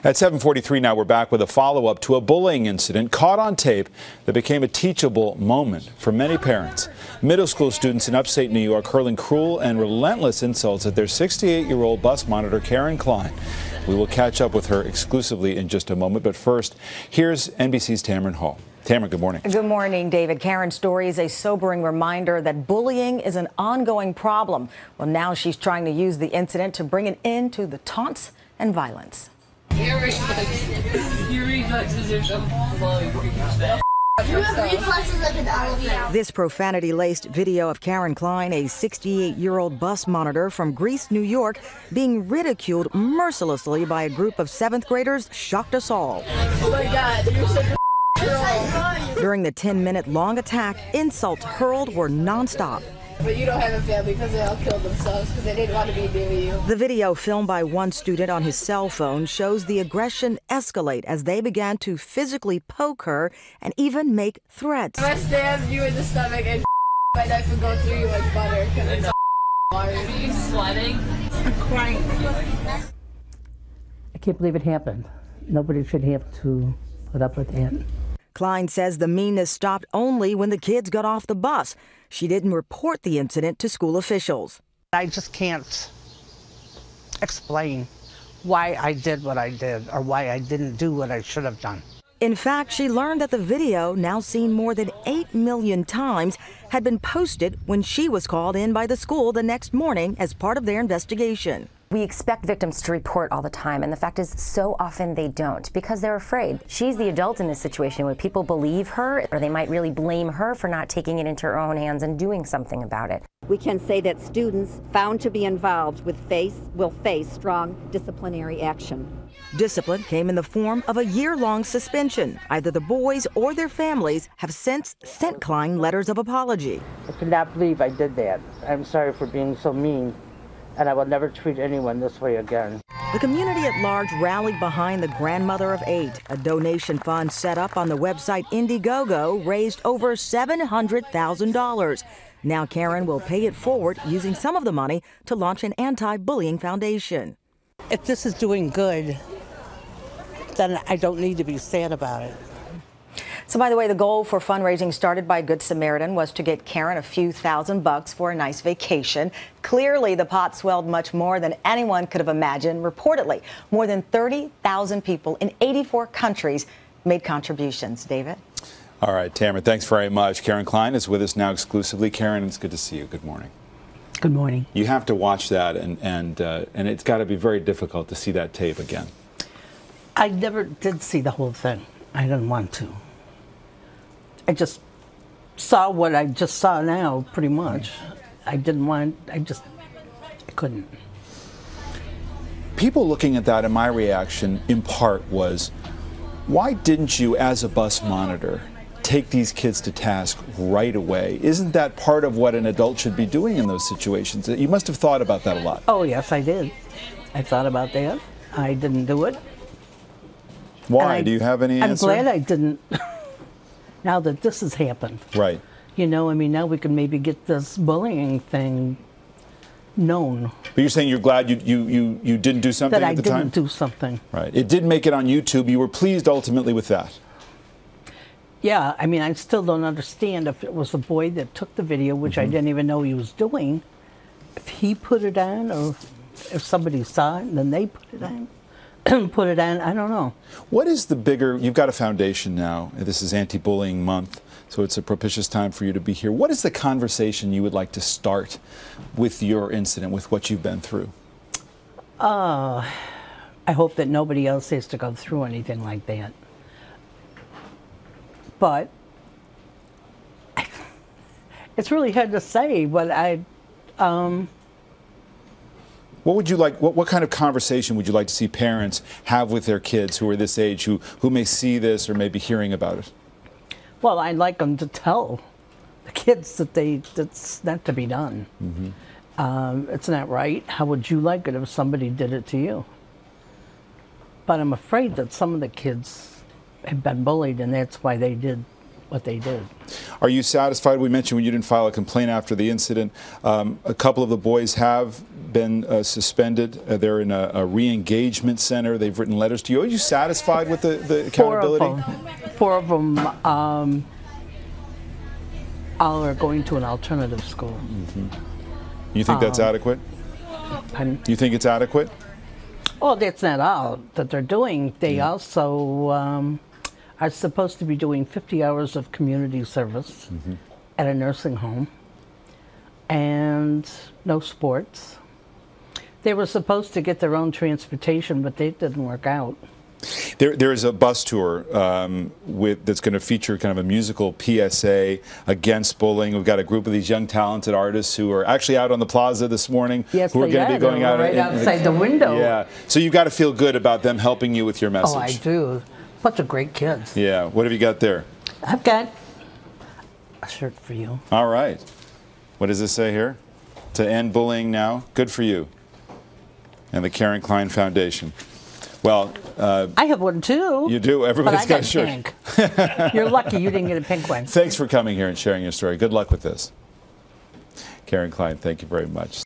At 7:43 now, we're back with a follow-up to a bullying incident caught on tape that became a teachable moment for many parents. Middle school students in upstate New York hurling cruel and relentless insults at their 68-year-old bus monitor, Karen Klein. We will catch up with her exclusively in just a moment, but first, here's NBC's Tamron Hall. Tamron, good morning. Good morning, David. Karen's story is a sobering reminder that bullying is an ongoing problem. Well, now she's trying to use the incident to bring an end to the taunts and violence. Your reflexes are so low. You have reflexes like an elevator. This profanity-laced video of Karen Klein, a 68-year-old bus monitor from Greece, New York, being ridiculed mercilessly by a group of 7th graders, shocked us all. Oh my God, you're such a girl. During the 10-minute long attack, insults hurled were nonstop. But you don't have a family because they all killed themselves because they didn't want to be near you. The video, filmed by one student on his cell phone, shows the aggression escalate as they began to physically poke her and even make threats. I'm gonna stab you in the stomach and my knife would go through you like butter because it's hard. Are you sweating? I'm crying. I can't believe it happened. Nobody should have to put up with that. Klein says the meanness stopped only when the kids got off the bus. She didn't report the incident to school officials. I just can't explain why I did what I did or why I didn't do what I should have done. In fact, she learned that the video, now seen more than 8 million times, had been posted when she was called in by the school the next morning as part of their investigation. We expect victims to report all the time, and the fact is so often they don't because they're afraid. She's the adult in this situation where people believe her, or they might really blame her for not taking it into her own hands and doing something about it. We can say that students found to be involved will face strong disciplinary action. Discipline came in the form of a year-long suspension. Either the boys or their families have since sent Klein letters of apology. I could not believe I did that. I'm sorry for being so mean, and I will never treat anyone this way again. The community at large rallied behind the grandmother of 8. A donation fund set up on the website Indiegogo raised over $700,000. Now Karen will pay it forward using some of the money to launch an anti-bullying foundation. If this is doing good, then I don't need to be sad about it. So, by the way, the goal for fundraising started by Good Samaritan was to get Karen a few $1,000s for a nice vacation. Clearly, the pot swelled much more than anyone could have imagined. Reportedly, more than 30,000 people in 84 countries made contributions. David? All right, Tamron, thanks very much. Karen Klein is with us now exclusively. Karen, it's good to see you. Good morning. Good morning. You have to watch that, and it's got to be very difficult to see that tape again. I never did see the whole thing. I didn't want to. I just saw what I just saw now, pretty much. I couldn't. People looking at that, and my reaction in part was, why didn't you, as a bus monitor, take these kids to task right away? Isn't that part of what an adult should be doing in those situations? You must have thought about that a lot. Oh, yes, I did. I thought about that. I didn't do it. Why? Do you have any answer? I'm glad I didn't. Now that this has happened. Right. You know, I mean, now we can maybe get this bullying thing known. But you're saying you're glad you didn't do something at the time? That I didn't do something. Right. It did make it on YouTube. You were pleased ultimately with that. Yeah, I mean, I still don't understand if it was the boy that took the video, which I didn't even know he was doing, if he put it on, or if somebody saw it and then they put it on. Put it on, I don't know. What is the bigger, you've got a foundation now, this is Anti-Bullying Month, so it's a propitious time for you to be here. What is the conversation you would like to start with your incident, with what you've been through? I hope that nobody else has to go through anything like that. But it's really hard to say, but what would you like? What kind of conversation would you like to see parents have with their kids who are this age, who may see this or may be hearing about it? Well, I'd like them to tell the kids that that's not to be done. It's not right. How would you like it if somebody did it to you? But I'm afraid that some of the kids have been bullied, and that's why they did what they did. Are you satisfied? We mentioned when you didn't file a complaint after the incident. A couple of the boys have been suspended. They're in a re-engagement center. They've written letters to you. Are you satisfied with the accountability? Four of them all are going to an alternative school. Mm-hmm. You think that's adequate? You think it's adequate? Well, that's not all that they're doing. They also are supposed to be doing 50 hours of community service at a nursing home and no sports. They were supposed to get their own transportation, but they didn't work out. There's a bus tour that's going to feature kind of a musical PSA against bullying. We've got a group of these young talented artists who are actually out on the plaza this morning. Yes, who are going to be going out right outside the window. Yeah, so you've got to feel good about them helping you with your message. Oh, I do. Bunch of great kids. Yeah. What have you got there? I've got a shirt for you. All right. What does this say here? To end bullying now. Good for you. And the Karen Klein Foundation. Well, I have one too. You do. Everybody's got a shirt. Pink. You're lucky you didn't get a pink one. Thanks for coming here and sharing your story. Good luck with this. Karen Klein, thank you very much.